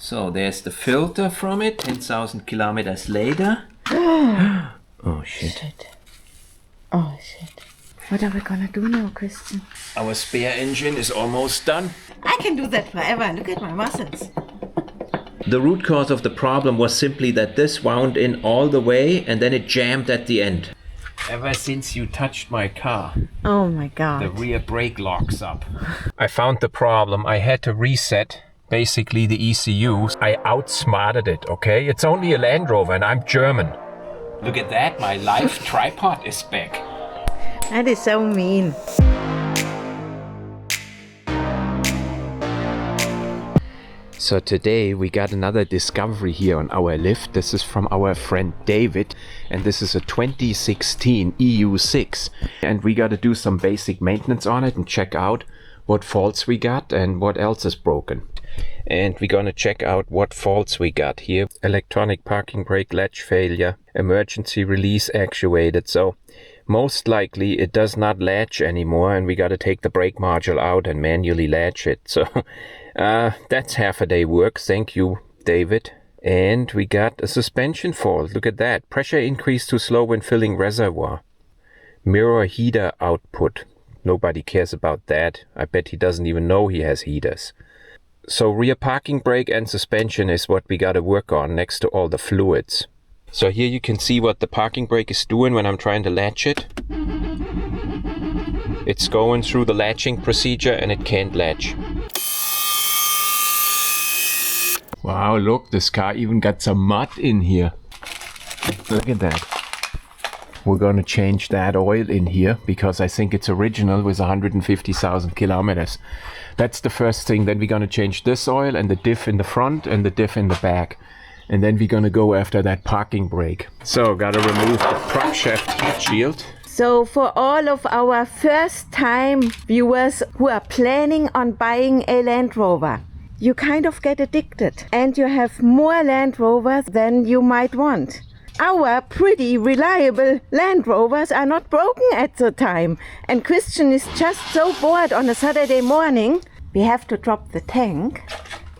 So there's the filter from it, 10,000 kilometers later. Oh shit. Oh shit. What are we gonna do now, Christian? Our spare engine is almost done. I can do that forever. Look at my muscles. The root cause of the problem was simply that this wound in all the way and then it jammed at the end. Ever since you touched my car, Oh my god. the rear brake locks up. I found the problem. I had to reset basically the ECUs. I outsmarted it, okay? It's only a Land Rover and I'm German. Look at that, my live tripod is back. That is so mean. So today we got another discovery here on our lift. This is from our friend David, and this is a 2016 EU6. And we got to do some basic maintenance on it and check out what faults we got and what else is broken. And we're gonna check out what faults we got here. Electronic parking brake latch failure, emergency release actuated. So most likely it does not latch anymore and we got to take the brake module out and manually latch it. So that's half a day work. Thank you, David. And we got a suspension fault. Look at that. Pressure increase too slow when filling reservoir. Mirror heater output. Nobody cares about that. I bet he doesn't even know he has heaters. So rear parking brake and suspension is what we got to work on next to all the fluids. So here you can see what the parking brake is doing when I'm trying to latch it. It's going through the latching procedure and it can't latch. Wow, look, this car even got some mud in here. Look at that. We're gonna change that oil in here because I think it's original with 150,000 kilometers. That's the first thing. Then we're gonna change this oil and the diff in the front and the diff in the back. And then we're gonna go after that parking brake. So gotta remove the prop shaft heat shield. So for all of our first time viewers who are planning on buying a Land Rover, you kind of get addicted and you have more Land Rovers than you might want. Our pretty reliable Land Rovers are not broken at the time, and Christian is just so bored on a Saturday morning. We have to drop the tank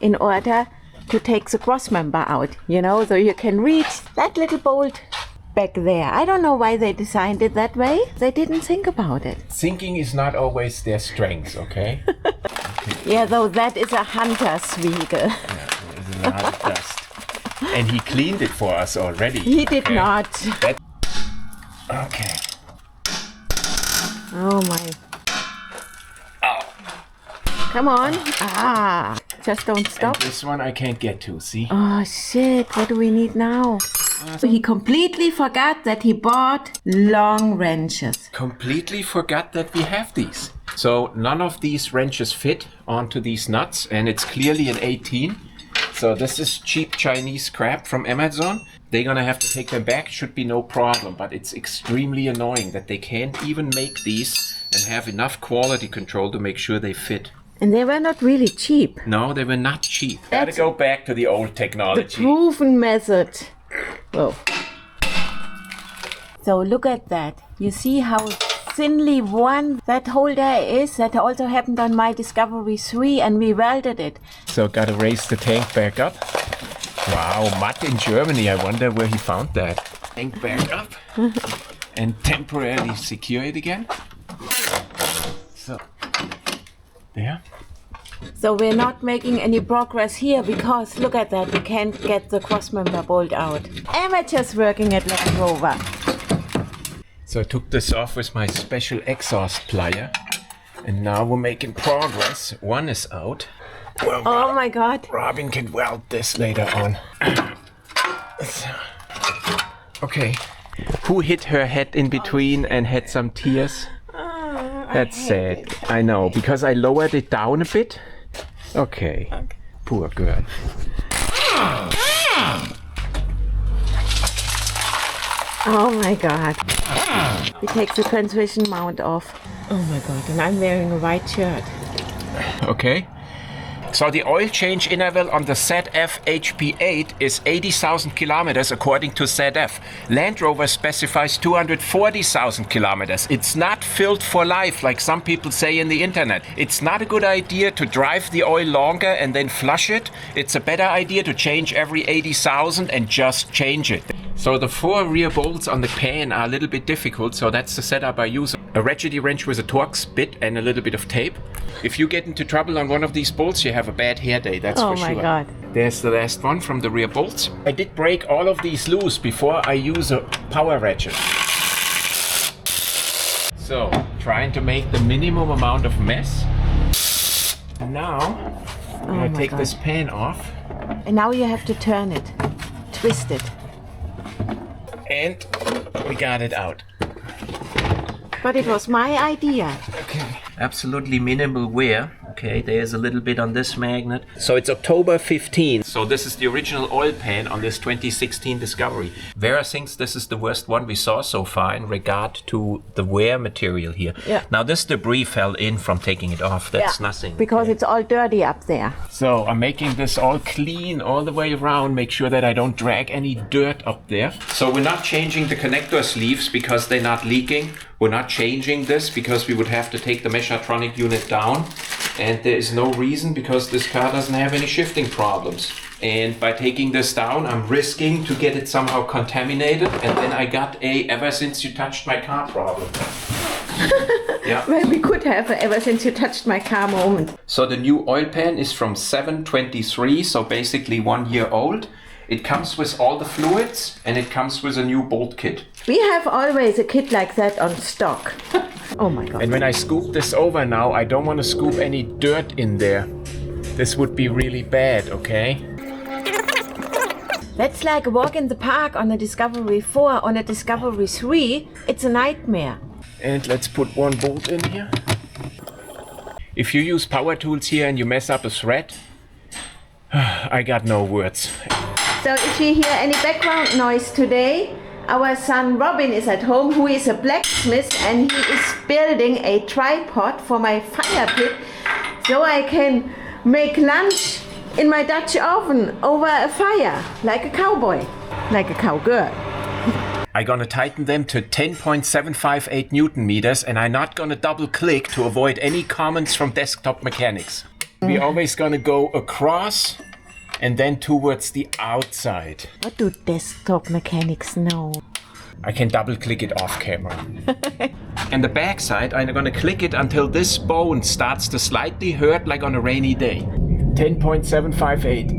in order to take the cross member out, you know, so you can reach that little bolt back there. I don't know why they designed it that way. They didn't think about it. Thinking is not always their strength, okay? Yeah, though that is a hunter's vehicle. Yeah, it's a lot of dust. And he cleaned it for us already. He did not. Okay. Oh my. Oh. Come on. Ah, just don't stop. And this one I can't get to, see? Oh shit, what do we need now? He completely forgot that he bought long wrenches. Completely forgot that we have these. So none of these wrenches fit onto these nuts, and it's clearly an 18. So this is cheap Chinese crap from Amazon. They're gonna have to take them back, should be no problem, but it's extremely annoying that they can't even make these and have enough quality control to make sure they fit. And they were not really cheap. No, they were not cheap. Gotta go back to the old technology. The proven method. Whoa. So look at that. You see how thinly worn that holder is? That also happened on my Discovery 3 and we welded it. So gotta raise the tank back up. Wow, mud in Germany. I wonder where he found that. Tank back up and temporarily secure it again. So, there. So we're not making any progress here because look at that, we can't get the crossmember bolt out. Amateurs working at Land Rover. So I took this off with my special exhaust plier and now we're making progress. One is out. Well, oh my god. Robin can weld this later on. Okay. Who hit her head in between and had some tears? That's sad. I know, because I lowered it down a bit. Okay. Poor girl. Oh my god. We take the transmission mount off. Oh my god, and I'm wearing a white shirt. Okay. So the oil change interval on the ZF-HP8 is 80,000 kilometers according to ZF. Land Rover specifies 240,000 kilometers. It's not filled for life like some people say in the internet. It's not a good idea to drive the oil longer and then flush it. It's a better idea to change every 80,000 and just change it. So the 4 rear bolts on the pan are a little bit difficult, so that's the setup I use. A ratchety wrench with a Torx bit and a little bit of tape. If you get into trouble on one of these bolts, you have a bad hair day, that's for sure. Oh my God. There's the last one from the rear bolts. I did break all of these loose before I use a power ratchet. So, trying to make the minimum amount of mess. Now, I'm gonna take this pan off. And now you have to turn it, twist it. And we got it out. But it was my idea. Okay. Absolutely minimal wear. Okay, there's a little bit on this magnet. So it's October 15th. So this is the original oil pan on this 2016 Discovery. Vera thinks this is the worst one we saw so far in regard to the wear material here. Yeah. Now this debris fell in from taking it off. That's nothing. Because it's all dirty up there. So I'm making this all clean all the way around. Make sure that I don't drag any dirt up there. So we're not changing the connector sleeves because they're not leaking. We're not changing this because we would have to take the Meshatronic unit down. And there is no reason because this car doesn't have any shifting problems. And by taking this down, I'm risking to get it somehow contaminated. And then I got a ever since you touched my car problem. Yeah. Well, we could have a ever since you touched my car moment. So the new oil pan is from 7/23, so basically 1 year old. It comes with all the fluids and it comes with a new bolt kit. We have always a kit like that on stock. Oh my God. And when I scoop this over now, I don't want to scoop any dirt in there. This would be really bad, okay? That's like a walk in the park on a Discovery 4. On a Discovery 3, it's a nightmare. And let's put one bolt in here. If you use power tools here and you mess up a thread, I got no words. So if you hear any background noise today, our son Robin is at home, who is a blacksmith, and he is building a tripod for my fire pit so I can make lunch in my Dutch oven over a fire, like a cowboy, like a cowgirl. I'm gonna tighten them to 10.758 Newton meters, and I'm not gonna double click to avoid any comments from desktop mechanics. We're always gonna go across and then towards the outside. What do desktop mechanics know? I can double click it off camera. And the back side, I'm gonna click it until this bone starts to slightly hurt like on a rainy day. 10.758.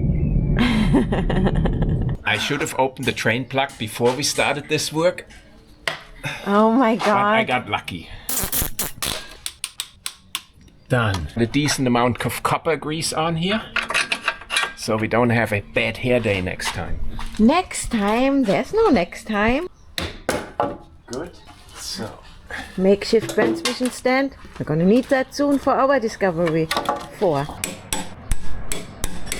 I should have opened the drain plug before we started this work. Oh my God. But I got lucky. Done. A decent amount of copper grease on here, so we don't have a bad hair day next time. Next time? There's no next time. Good. So. Makeshift transmission stand. We're gonna need that soon for our Discovery 4.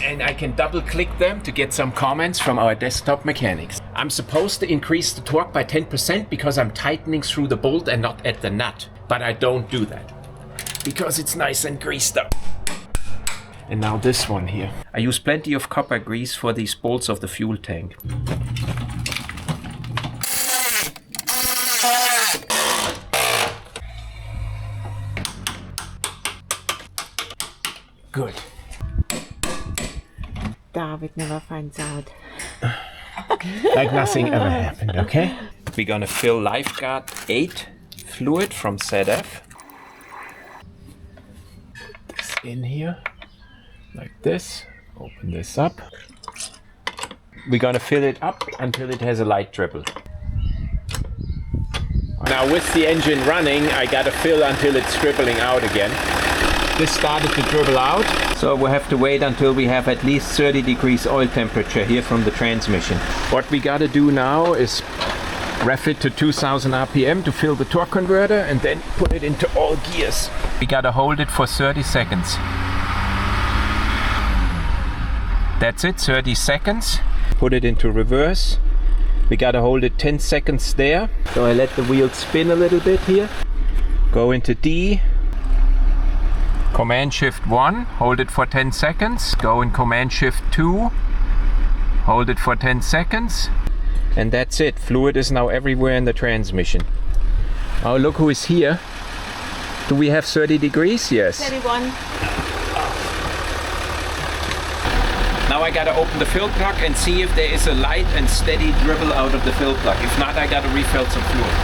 And I can double click them to get some comments from our desktop mechanics. I'm supposed to increase the torque by 10% because I'm tightening through the bolt and not at the nut. But I don't do that because it's nice and greased up. And now this one here. I use plenty of copper grease for these bolts of the fuel tank. Good. David never finds out. Like nothing ever happened, okay? We're gonna fill Lifeguard 8 fluid from ZF. This in here, like this. Open this up. We're gonna fill it up until it has a light dribble. Now with the engine running, I gotta fill until it's dribbling out again. This started to dribble out, so we'll have to wait until we have at least 30 degrees oil temperature here from the transmission. What we gotta do now is rev it to 2000 RPM to fill the torque converter and then put it into all gears. We gotta hold it for 30 seconds. That's it, 30 seconds. Put it into reverse. We gotta hold it 10 seconds there. So I let the wheel spin a little bit here. Go into D. Command Shift 1, hold it for 10 seconds. Go in Command Shift 2, hold it for 10 seconds. And that's it. Fluid is now everywhere in the transmission. Oh, look who is here. Do we have 30 degrees? Yes. 31. Now I gotta open the fill plug and see if there is a light and steady dribble out of the fill plug. If not, I gotta refill some fluid.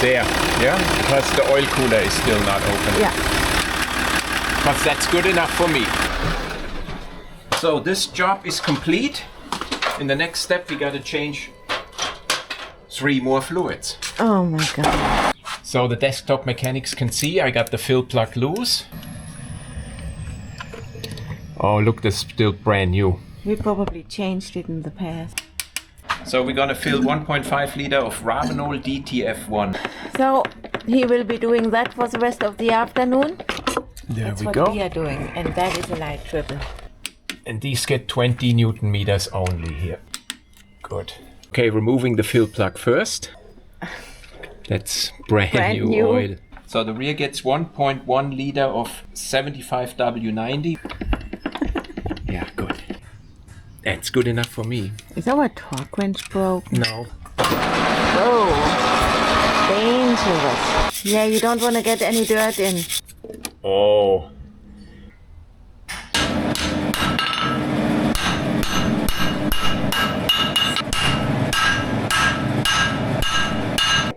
There, yeah? Because the oil cooler is still not open. Yeah. Because that's good enough for me. So this job is complete. In the next step, we gotta change 3 more fluids. Oh my God. So the desktop mechanics can see I got the fill plug loose. Oh, look, this is still brand new. We probably changed it in the past. So we're gonna fill 1.5 liter of Ravenol DTF1. So he will be doing that for the rest of the afternoon. There That's we what go. we are doing, and that is a light triple. And these get 20 Newton meters only here. Good. Okay, removing the fill plug first. That's brand new oil. So the rear gets 1.1 liter of 75W90. Yeah, good. That's good enough for me. Is our torque wrench broken? No. Oh, dangerous. Yeah, you don't want to get any dirt in. Oh.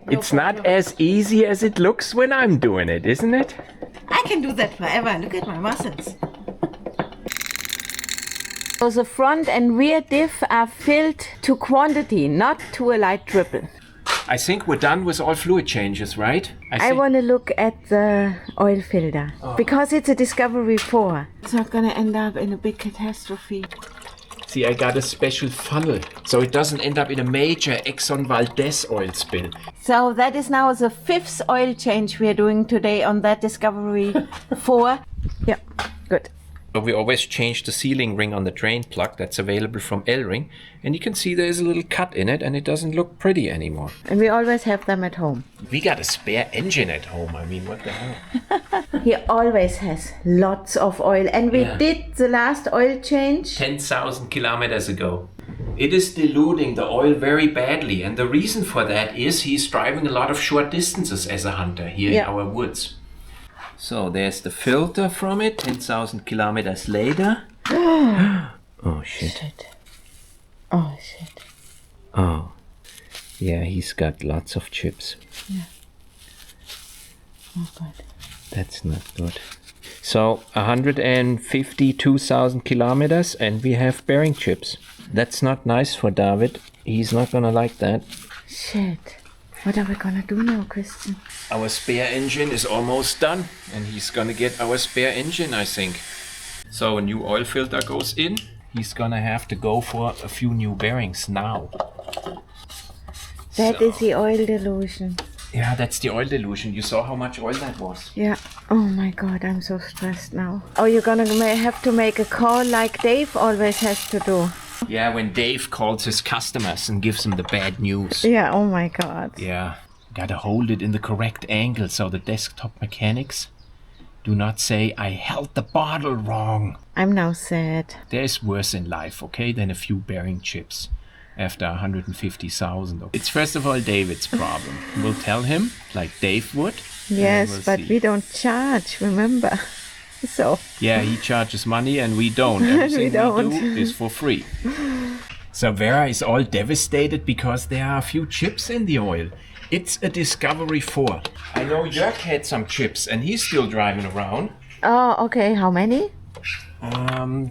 It's not as easy as it looks when I'm doing it, isn't it? I can do that forever. Look at my muscles. So the front and rear diff are filled to quantity, not to a light triple. I think we're done with all fluid changes, right? I want to look at the oil filter because it's a Discovery 4. It's not going to end up in a big catastrophe. See, I got a special funnel, so it doesn't end up in a major Exxon Valdez oil spill. So that is now the 5th oil change we are doing today on that Discovery 4. Yeah, good. We always change the sealing ring on the drain plug that's available from L-Ring, and you can see there's a little cut in it and it doesn't look pretty anymore. And we always have them at home. We got a spare engine at home, I mean, what the hell? He always has lots of oil, and we did the last oil change 10,000 kilometers ago. It is diluting the oil very badly, and the reason for that is he's driving a lot of short distances as a hunter here in our woods. So there's the filter from it, 10,000 kilometers later. Oh shit. Oh shit. Oh, yeah, he's got lots of chips. Yeah. Oh god. That's not good. So 152,000 kilometers and we have bearing chips. That's not nice for David. He's not gonna like that. Shit. What are we gonna do now, Christian? Our spare engine is almost done and he's gonna get our spare engine, I think. So a new oil filter goes in. He's gonna have to go for a few new bearings now. That is the oil dilution. Yeah, that's the oil dilution. You saw how much oil that was. Yeah. Oh my god, I'm so stressed now. Oh, you're gonna have to make a call like Dave always has to do. Yeah, when Dave calls his customers and gives them the bad news. Yeah, oh my god. Yeah, gotta hold it in the correct angle so the desktop mechanics do not say, I held the bottle wrong. I'm now sad. There's worse in life, okay, than a few bearing chips after 150,000. It's first of all David's problem. We'll tell him, like Dave would. Yes, we'll but see. we don't charge, remember? So. Yeah, he charges money and we don't. Everything we do is for free. So Vera is all devastated because there are a few chips in the oil. It's a Discovery 4. I know Jörg had some chips and he's still driving around. Oh, okay. How many?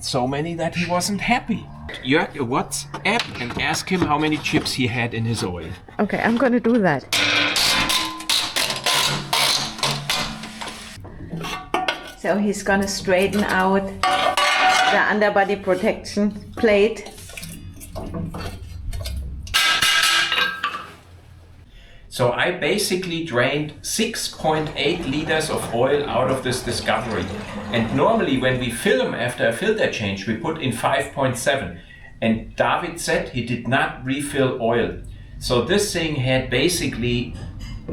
So many that he wasn't happy. Jörg a WhatsApp and ask him how many chips he had in his oil. Okay, I'm gonna do that. So he's gonna straighten out the underbody protection plate. So I basically drained 6.8 liters of oil out of this Discovery. And normally when we film after a filter change, we put in 5.7. And David said he did not refill oil. So this thing had basically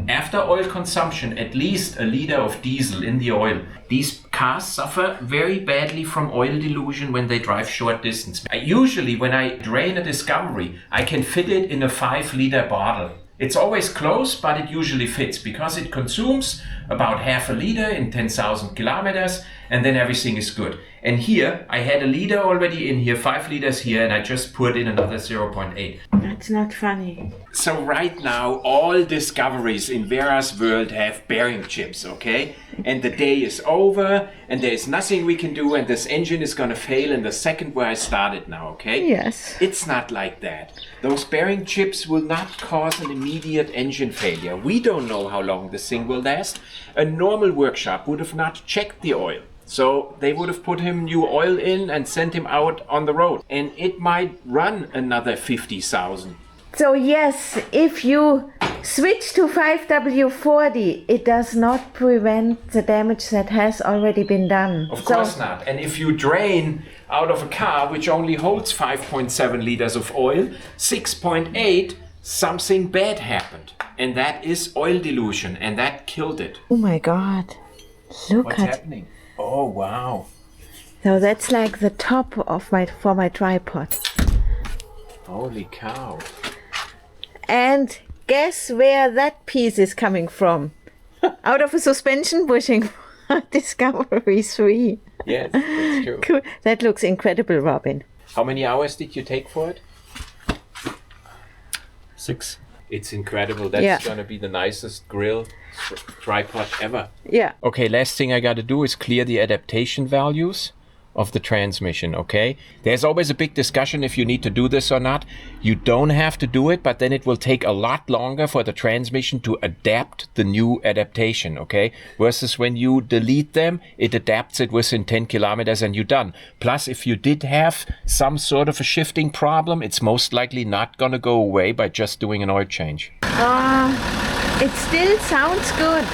After oil consumption, at least a liter of diesel in the oil. These cars suffer very badly from oil dilution when they drive short distance. Usually when I drain a Discovery, I can fit it in a 5-liter bottle. It's always close, but it usually fits because it consumes about half a liter in 10,000 kilometers, and then everything is good. And here, I had a liter already in here, 5 liters here, and I just poured in another 0.8. That's not funny. So right now, all Discoveries in Vera's world have bearing chips, okay? And the day is over, and there's nothing we can do, and this engine is gonna fail in the second where I started now, okay? Yes. It's not like that. Those bearing chips will not cause an immediate engine failure. We don't know how long this thing will last. A normal workshop would have not checked the oil. So they would have put him new oil in and sent him out on the road. And it might run another 50,000. So yes, if you switch to 5W40, it does not prevent the damage that has already been done. Of course not. And if you drain out of a car which only holds 5.7 liters of oil, 6.8, something bad happened. And that is oil dilution, and that killed it. Oh my God. Look What's at happening? Oh, wow. So that's like the top of for my tripod. Holy cow. And guess where that piece is coming from? Out of a suspension bushing Discovery 3. Yes, that's true. Cool. That looks incredible, Robin. How many hours did you take for it? 6. It's incredible. That's gonna be the nicest grill tripod ever. Yeah. Okay, last thing I gotta do is clear the adaptation values of the transmission, okay? There's always a big discussion if you need to do this or not. You don't have to do it, but then it will take a lot longer for the transmission to adapt the new adaptation, okay? Versus when you delete them, it adapts it within 10 kilometers and you're done. Plus, if you did have some sort of a shifting problem, it's most likely not gonna go away by just doing an oil change. It still sounds good.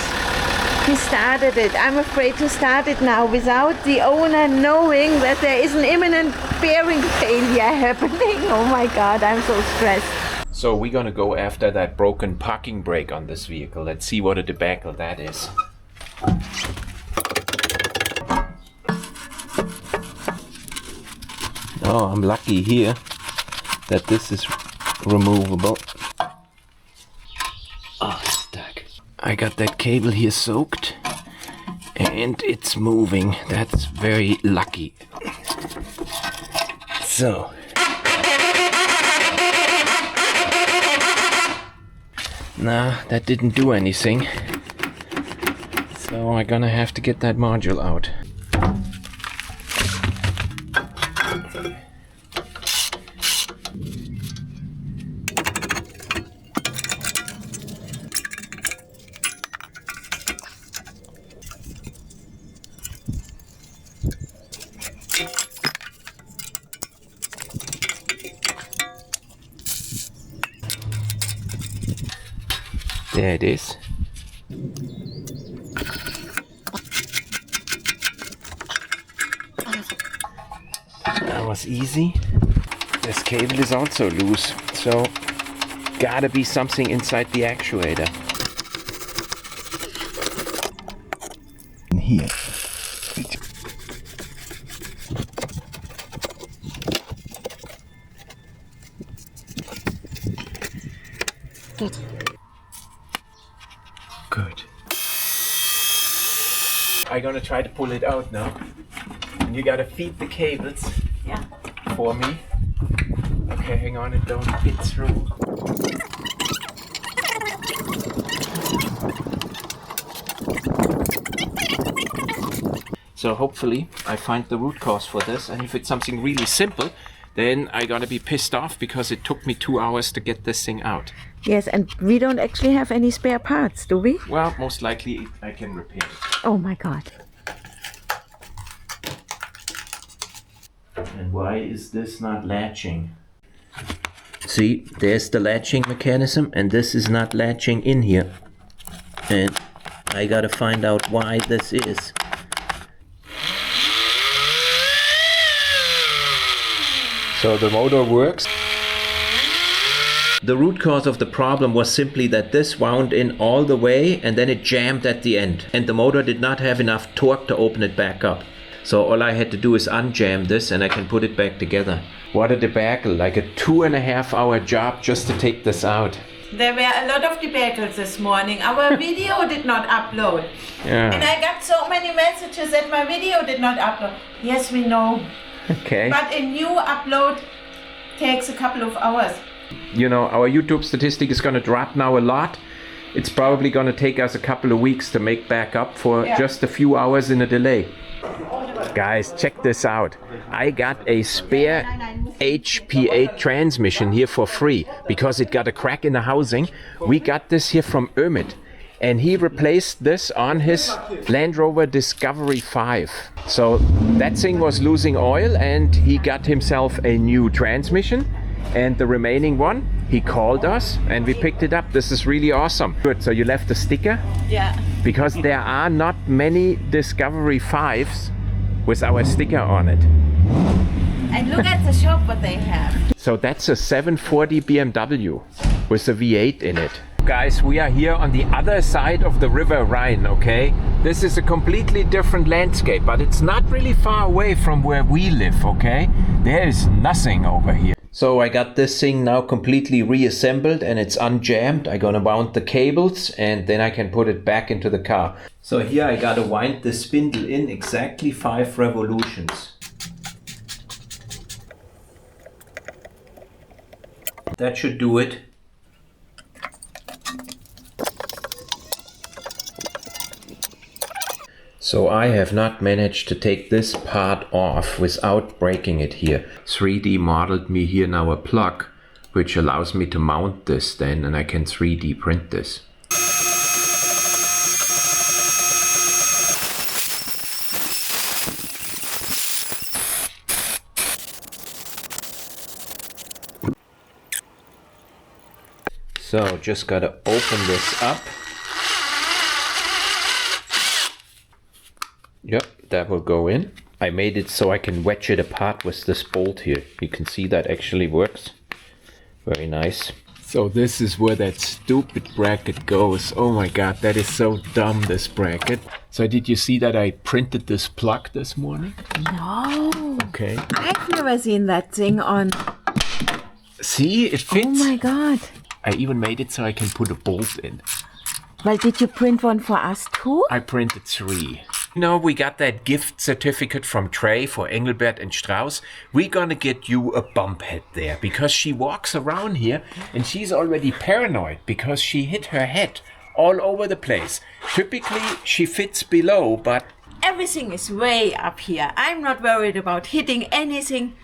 He started it. I'm afraid to start it now without the owner knowing that there is an imminent bearing failure happening. Oh my God, I'm so stressed. So we're gonna go after that broken parking brake on this vehicle. Let's see what a debacle that is. Oh, I'm lucky here that this is removable. Oh, it's stuck. I got that cable here soaked and it's moving. That's very lucky. So. Nah, that didn't do anything. So I'm gonna have to get that module out. There it is. That was easy. This cable is also loose, so gotta be something inside the actuator. Here. Good. I'm gonna try to pull it out now. And you gotta feed the cables for me. Okay, hang on, it don't fit through. So hopefully I find the root cause for this, and if it's something really simple, then I'm gonna be pissed off because it took me 2 hours to get this thing out. Yes, and we don't actually have any spare parts, do we? Well, most likely I can repair it. Oh my God. And why is this not latching? See, there's the latching mechanism, and this is not latching in here. And I gotta find out why this is. So the motor works. The root cause of the problem was simply that this wound in all the way and then it jammed at the end. And the motor did not have enough torque to open it back up. So all I had to do is unjam this and I can put it back together. What a debacle, like a 2.5 hour job just to take this out. There were a lot of debacles this morning. Our video did not upload. Yeah. And I got so many messages that my video did not upload. Yes, we know. Okay. But a new upload takes a couple of hours. You know, our YouTube statistic is going to drop now a lot. It's probably going to take us a couple of weeks to make back up for just a few hours in a delay. Guys, check this out. I got a spare HP8 transmission here for free because it got a crack in the housing. We got this here from Emmett and he replaced this on his Land Rover Discovery 5. So that thing was losing oil and he got himself a new transmission. And the remaining one, he called us and we picked it up. This is really awesome. Good, so you left a sticker? Yeah. Because there are not many Discovery 5s with our sticker on it. And look at the shop what they have. So that's a 740 BMW with a V8 in it. Guys, we are here on the other side of the River Rhine, okay? This is a completely different landscape, but it's not really far away from where we live, okay? There is nothing over here. So I got this thing now completely reassembled and it's unjammed. I'm gonna mount the cables and then I can put it back into the car. So here I gotta wind the spindle in exactly 5 revolutions. That should do it. So I have not managed to take this part off without breaking it here. 3D modeled me here now a plug, which allows me to mount this then, and I can 3D print this. So just gotta open this up. Yep, that will go in. I made it so I can wedge it apart with this bolt here. You can see that actually works. Very nice. So this is where that stupid bracket goes. Oh my god, that is so dumb, this bracket. So did you see that I printed this plug this morning? No. Okay. I've never seen that thing on. See, it fits. Oh my god. I even made it so I can put a bolt in. Well, did you print one for us too? I printed 3. You know, we got that gift certificate from Trey for Engelbert and Strauss. We're gonna get you a bump head there because she walks around here and she's already paranoid because she hit her head all over the place. Typically, she fits below, but Everything is way up here. I'm not worried about hitting anything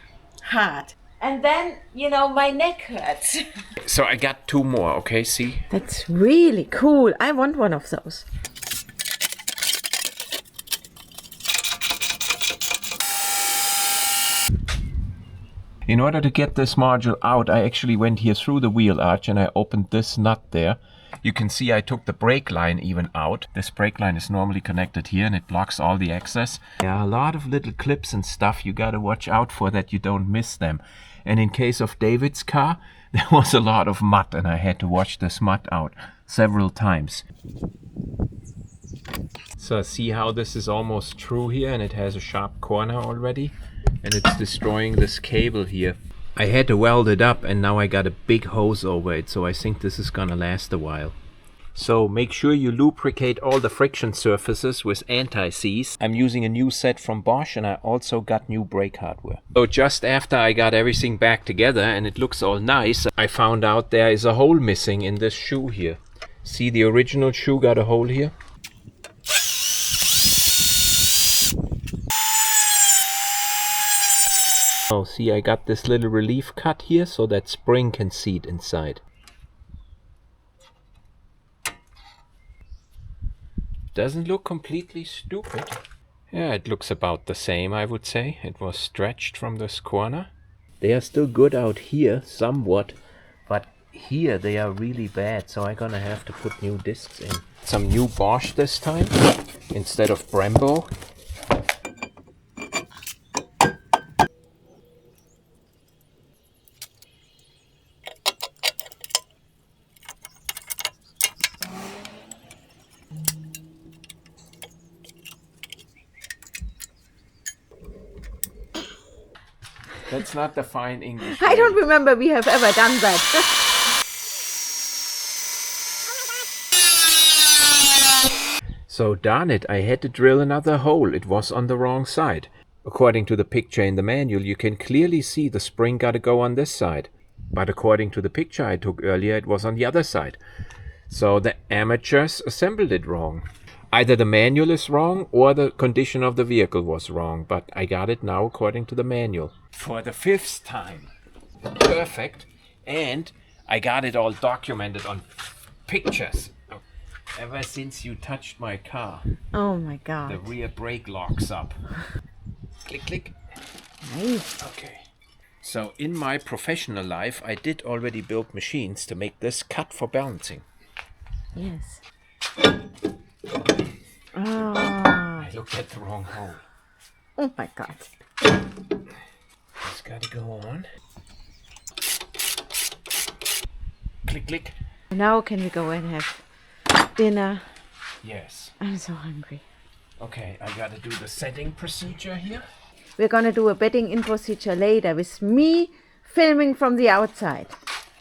hard. And then, you know, my neck hurts. So I got 2 more, okay, see? That's really cool. I want one of those. In order to get this module out, I actually went here through the wheel arch and I opened this nut there. You can see I took the brake line even out. This brake line is normally connected here and it blocks all the access. There are a lot of little clips and stuff you gotta watch out for that you don't miss them. And in case of David's car, there was a lot of mud and I had to wash this mud out several times. So see how this is almost true here and it has a sharp corner already? And it's destroying this cable here. I had to weld it up and now I got a big hose over it, so I think this is gonna last a while. So make sure you lubricate all the friction surfaces with anti-seize. I'm using a new set from Bosch and I also got new brake hardware. So just after I got everything back together and it looks all nice, I found out there is a hole missing in this shoe here. See, the original shoe got a hole here? Oh, see, I got this little relief cut here so that spring can seat inside. Doesn't look completely stupid. Yeah, it looks about the same, I would say. It was stretched from this corner. They are still good out here, somewhat, but here they are really bad, so I'm gonna have to put new discs in. Some new Bosch this time, instead of Brembo. That's not the fine English I way. don't remember we have ever done that. So darn it, I had to drill another hole. It was on the wrong side. According to the picture in the manual, you can clearly see the spring got to go on this side. But according to the picture I took earlier, it was on the other side. So the amateurs assembled it wrong. Either the manual is wrong or the condition of the vehicle was wrong. But I got it now according to the manual. For the 5th time. Perfect. And I got it all documented on pictures. Ever since you touched my car, Oh my God. the rear brake locks up. Click, click. Nice. Okay. So in my professional life, I did already build machines to make this cut for balancing. Yes. Oh. I looked at the wrong hole. Oh my God. It's got to go on. Click, click. Now can we go and have dinner? Yes. I'm so hungry. Okay, I got to do the setting procedure here. We're gonna do a bedding in procedure later with me filming from the outside.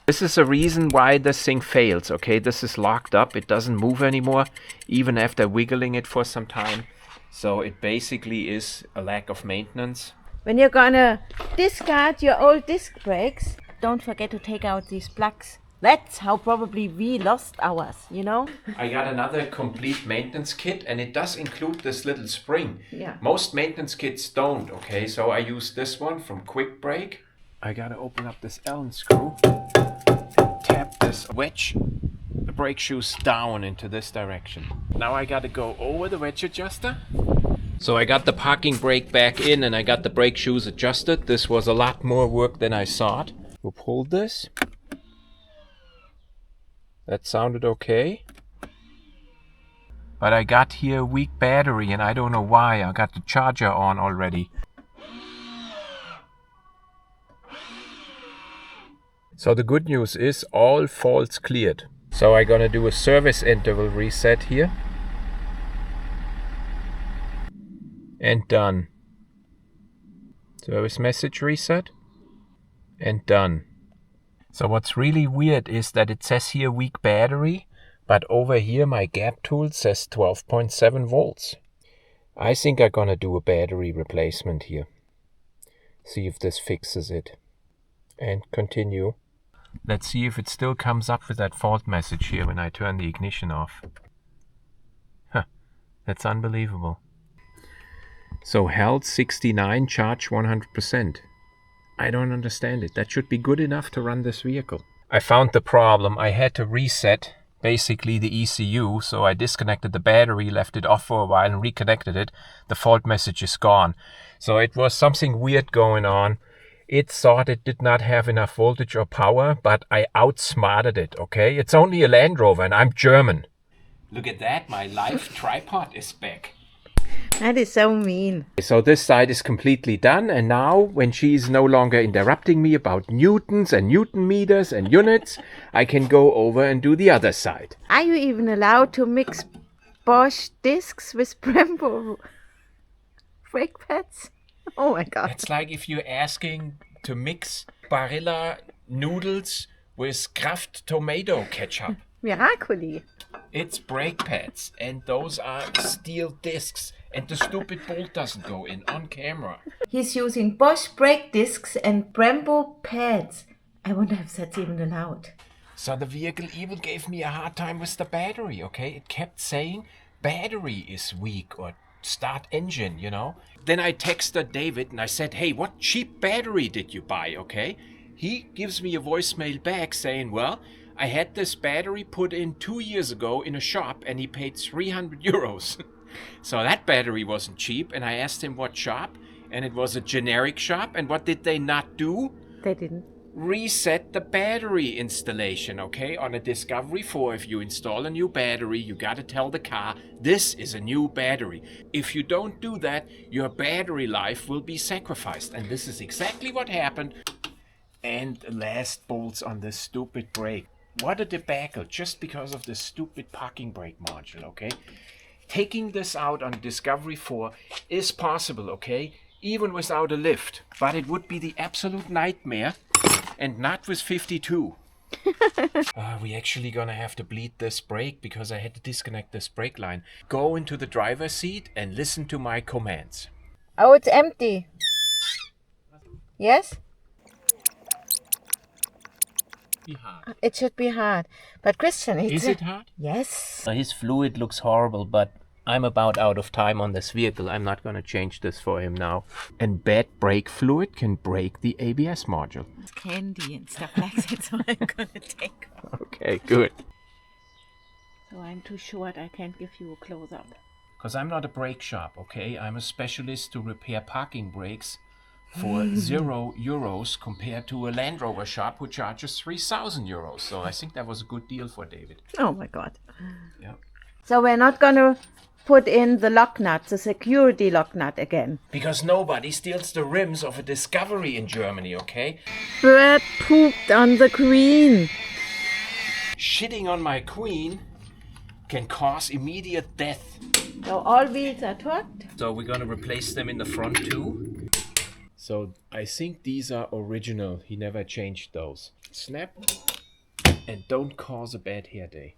This is a reason why this thing fails, okay? This is locked up. It doesn't move anymore, even after wiggling it for some time. So it basically is a lack of maintenance. When you're gonna discard your old disc brakes, don't forget to take out these plugs. That's how probably we lost ours, you know? I got another complete maintenance kit, and it does include this little spring. Yeah. Most maintenance kits don't, okay? So I use this one from Quick Brake. I gotta open up this Allen screw, tap this wedge, the brake shoes down into this direction. Now I gotta go over the wedge adjuster. So I got the parking brake back in and I got the brake shoes adjusted. This was a lot more work than I thought. We'll pull this. That sounded okay. But I got here a weak battery and I don't know why. I got the charger on already. So the good news is all faults cleared. So I'm gonna do a service interval reset here. And done. Service message reset. And done. So what's really weird is that it says here weak battery, but over here my gap tool says 12.7 volts. I think I'm gonna do a battery replacement here. See if this fixes it. And continue. Let's see if it still comes up with that fault message here when I turn the ignition off. Huh, that's unbelievable. So health 69, charge 100%. I don't understand it. That should be good enough to run this vehicle. I found the problem. I had to reset basically the ECU, so I disconnected the battery, left it off for a while and reconnected it. The fault message is gone. So it was something weird going on. It thought it did not have enough voltage or power, but I outsmarted it, okay? It's only a Land Rover and I'm German. Look at that, my live tripod is back. That is so mean. So this side is completely done, and now when she is no longer interrupting me about newtons and newton meters and units, I can go over and do the other side. Are you even allowed to mix Bosch discs with Brembo brake pads? Oh my God. It's like if you're asking to mix Barilla noodles with Kraft tomato ketchup. Miracoli. It's brake pads, and those are steel discs, and the stupid bolt doesn't go in on camera. He's using Bosch brake discs and Brembo pads. I wonder if that's even allowed. So the vehicle even gave me a hard time with the battery, okay? It kept saying battery is weak or start engine, you know? Then I texted David and I said, hey, what cheap battery did you buy, okay? He gives me a voicemail back saying, well, I had this battery put in 2 years ago in a shop and he paid 300 euros. So that battery wasn't cheap, and I asked him what shop, and it was a generic shop, and what did they not do? They didn't. Reset the battery installation, okay? On a Discovery 4, if you install a new battery, you gotta tell the car, this is a new battery. If you don't do that, your battery life will be sacrificed, and this is exactly what happened. And the last bolts on this stupid brake. What a debacle, just because of this stupid parking brake module, okay? Taking this out on Discovery 4 is possible, okay? even without a lift. But it would be the absolute nightmare, and not with 52. We actually gonna have to bleed this brake because I had to disconnect this brake line. Go into the driver's seat and listen to my commands. Oh, it's empty. Yes? Be hard. It should be hard. But Christian, Is it hard? Yes. His fluid looks horrible, but I'm about out of time on this vehicle. I'm not gonna change this for him now. And bad brake fluid can break the ABS module. It's candy and stuff like that, so I'm gonna take off. Okay, good. So I'm too short, I can't give you a close-up. Because I'm not a brake shop, okay? I'm a specialist to repair parking brakes for €0 compared to a Land Rover shop who charges €3,000. So I think that was a good deal for David. Oh my God. Yeah. So we're not gonna put in the lock nut, the security lock nut again. Because nobody steals the rims of a Discovery in Germany, okay? Brad pooped on the Queen. Shitting on my Queen can cause immediate death. So all wheels are torqued. So we're gonna replace them in the front too. So I think these are original. He never changed those. Snap. And don't cause a bad hair day.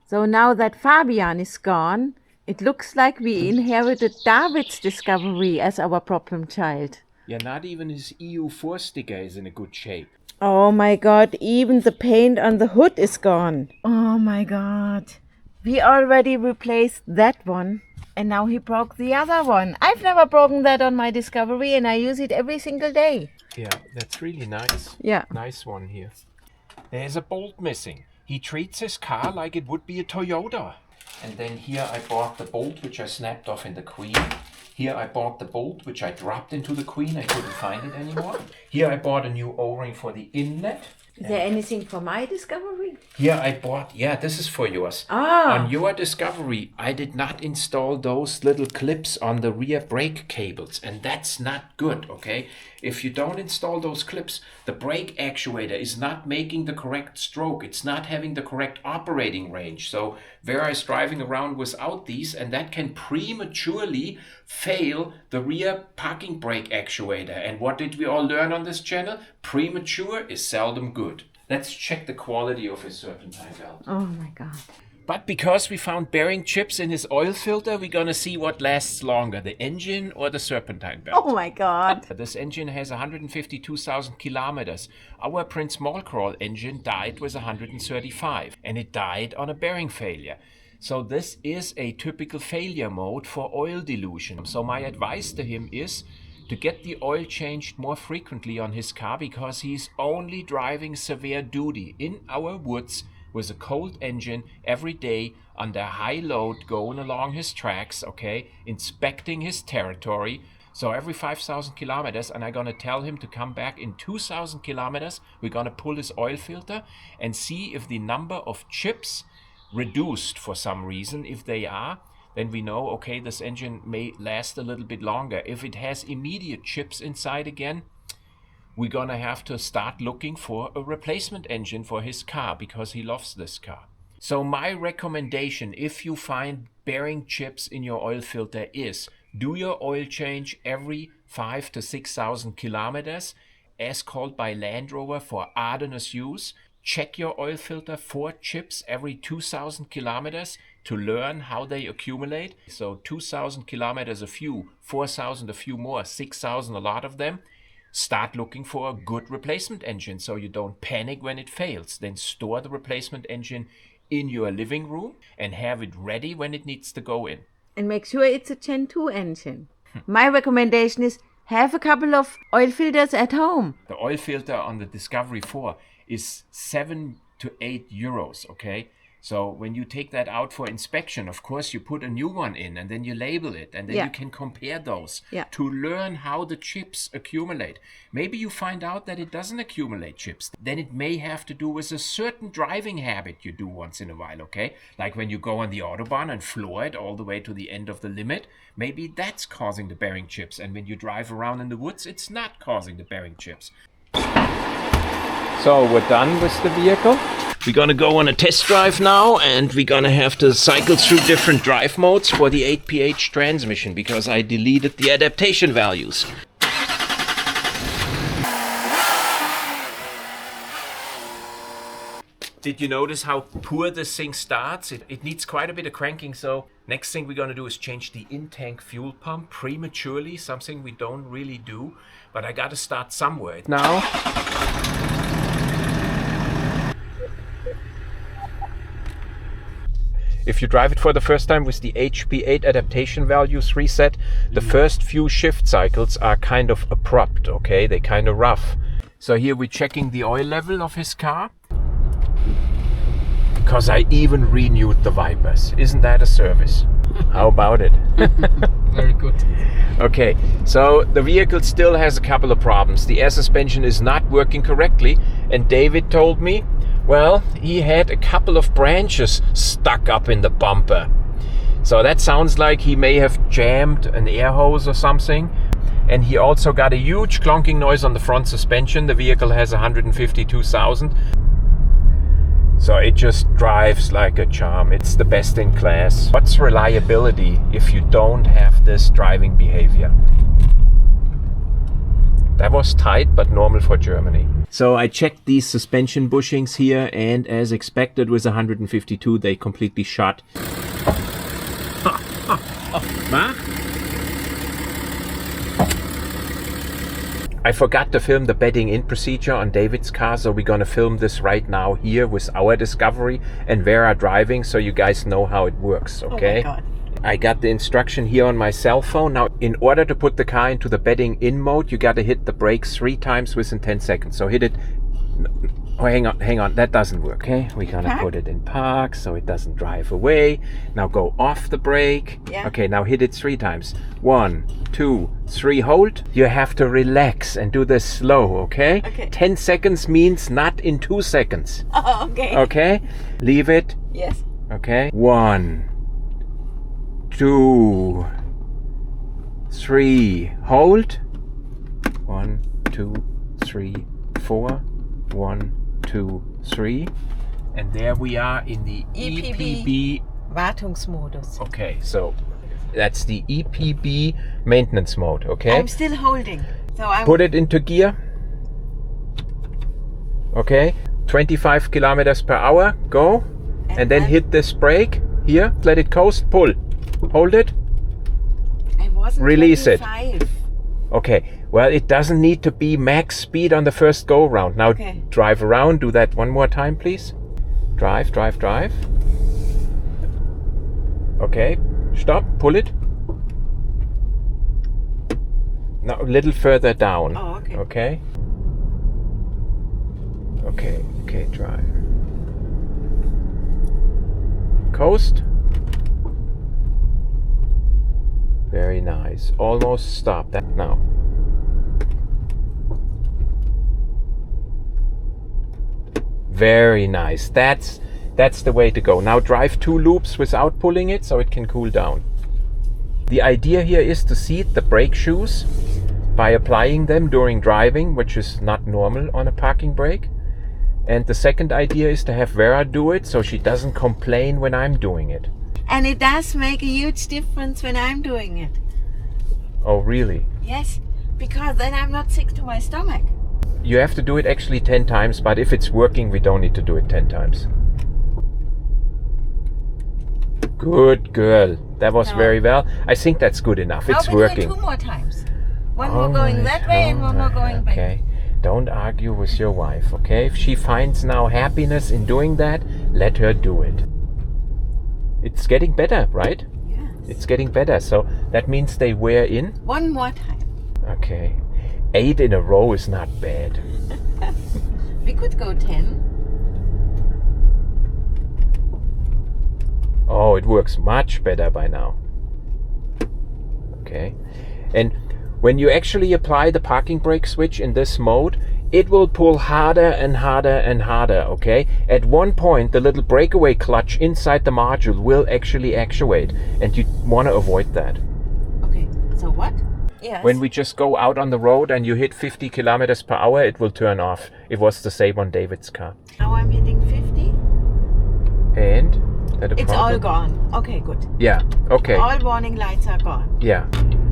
So now that Fabian is gone, it looks like we inherited David's Discovery as our problem child. Yeah, not even his EU4 sticker is in a good shape. Oh my God, even the paint on the hood is gone. Oh my God. We already replaced that one. And now he broke the other one. I've never broken that on my Discovery and I use it every single day. Yeah, that's really nice. Yeah. Nice one here. There's a bolt missing. He treats his car like it would be a Toyota. And then here I bought the bolt which I snapped off in the Queen. Here I bought the bolt which I dropped into the Queen. I couldn't find it anymore. Here I bought a new O-ring for the inlet. Is there anything for my Discovery? Here I bought, yeah, this is for yours. Ah. On your Discovery, I did not install those little clips on the rear brake cables, and that's not good, okay? If you don't install those clips, the brake actuator is not making the correct stroke. It's not having the correct operating range. So Vera is driving around without these, and that can prematurely fail the rear parking brake actuator. And what did we all learn on this channel? Premature is seldom good. Let's check the quality of his serpentine belt. Oh my God. But because we found bearing chips in his oil filter, we're gonna see what lasts longer, the engine or the serpentine belt. Oh my God. This engine has 152,000 kilometers. Our Prince Mallcrawl engine died with 135, and it died on a bearing failure. So this is a typical failure mode for oil dilution. So my advice to him is to get the oil changed more frequently on his car, because he's only driving severe duty in our woods with a cold engine every day under high load, going along his tracks, okay, inspecting his territory. So every 5,000 kilometers, and I'm gonna tell him to come back in 2,000 kilometers, we're gonna pull his oil filter and see if the number of chips reduced for some reason. If they are, then we know, okay, this engine may last a little bit longer. If it has immediate chips inside again, we're gonna have to start looking for a replacement engine for his car, because he loves this car. So my recommendation, if you find bearing chips in your oil filter, is do your oil change every 5,000 to 6,000 kilometers, as called by Land Rover for ardenous use. Check your oil filter for chips every 2,000 kilometers to learn how they accumulate. So 2,000 kilometers a few, 4,000 a few more, 6,000 a lot of them. Start looking for a good replacement engine so you don't panic when it fails. Then store the replacement engine in your living room and have it ready when it needs to go in. And make sure it's a Gen 2 engine. My recommendation is have a couple of oil filters at home. The oil filter on the Discovery 4 is 7 to 8 euros, okay? So when you take that out for inspection, of course, you put a new one in and then you label it, and then you can compare those to learn how the chips accumulate. Maybe you find out that it doesn't accumulate chips. Then it may have to do with a certain driving habit you do once in a while, okay? Like when you go on the Autobahn and floor it all the way to the end of the limit, maybe that's causing the bearing chips. And when you drive around in the woods, it's not causing the bearing chips. So we're done with the vehicle. We're gonna go on a test drive now, and we're gonna have to cycle through different drive modes for the 8ph transmission because I deleted the adaptation values. Did you notice how poor this thing starts? It needs quite a bit of cranking, so next thing we're gonna do is change the in-tank fuel pump prematurely, something we don't really do, but I gotta start somewhere. Now, if you drive it for the first time with the HP8 adaptation values reset, the first few shift cycles are kind of abrupt, okay? They're kind of rough. So here we're checking the oil level of his car. Because I even renewed the wipers. Isn't that a service? How about it? Very good. Okay, so the vehicle still has a couple of problems. The air suspension is not working correctly, and David told me, well, he had a couple of branches stuck up in the bumper. So that sounds like he may have jammed an air hose or something. And he also got a huge clonking noise on the front suspension. The vehicle has 152,000. So it just drives like a charm. It's the best in class. What's reliability if you don't have this driving behavior? That was tight, but normal for Germany. So I checked these suspension bushings here, and as expected with 152, they completely shut. I forgot to film the bedding in procedure on David's car, so we're gonna film this right now here with our Discovery and Vera driving, so you guys know how it works, okay? Oh my God. I got the instruction here on my cell phone. Now, in order to put the car into the bedding in mode, you gotta hit the brakes 3 times within 10 seconds. So hit it. Oh, hang on, that doesn't work, okay? We're gonna put it in park so it doesn't drive away. Now go off the brake. Yeah. Okay, now hit it 3 times. 1, 2, 3, hold. You have to relax and do this slow, okay? Okay. 10 seconds means not in 2 seconds. Oh, okay. Okay? Leave it. Yes. Okay? 1, 2, 3, hold. 1, 2, 3, 4. 1, 2, 3, and there we are in the EPB Wartungsmodus. Okay, so that's the EPB maintenance mode, okay? I'm still holding. So I'm Put it into gear. Okay, 25 kilometers per hour, go. And then hit this brake here, let it coast, pull. Hold it. I wasn't Release it. 25. Okay, well, it doesn't need to be max speed on the first go round. Now drive around, do that one more time, please. Drive. Okay, stop, pull it. Now a little further down. Oh, okay. Okay, drive. Coast. Very nice. Almost stop that now. Very nice. That's the way to go. Now drive 2 loops without pulling it so it can cool down. The idea here is to seat the brake shoes by applying them during driving, which is not normal on a parking brake. And the second idea is to have Vera do it so she doesn't complain when I'm doing it. And it does make a huge difference when I'm doing it. Oh, really? Yes, because then I'm not sick to my stomach. You have to do it actually 10 times, but if it's working, we don't need to do it 10 times. Good girl. That was very well. I think that's good enough. It's working. Do it 2 more times. One more going that way and one more going back. Okay. Don't argue with your wife, okay? If she finds now happiness in doing that, let her do it. It's getting better, right? Yes. It's getting better. So that means they wear in. 1 more time. Okay. 8 in a row is not bad. We could go 10. Oh, it works much better by now. Okay. And when you actually apply the parking brake switch in this mode, it will pull harder and harder and harder, okay? At one point, the little breakaway clutch inside the module will actually actuate, and you want to avoid that. Okay, so what? Yes. When we just go out on the road and you hit 50 kilometers per hour, it will turn off. It was the same on David's car. Now I'm hitting 50. And? That a It's problem? all gone. Okay, good. Yeah, okay. All warning lights are gone. Yeah.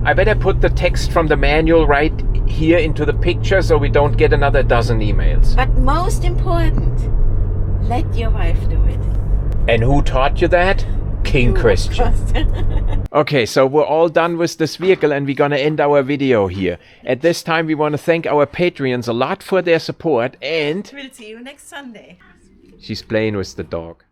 I better put the text from the manual right here into the picture so we don't get another dozen emails. But most important, let your wife do it. And who taught you that? King Christian. Okay, so we're all done with this vehicle and we're gonna end our video here. At this time, we want to thank our Patreons a lot for their support, and We'll see you next Sunday. she's playing with the dog.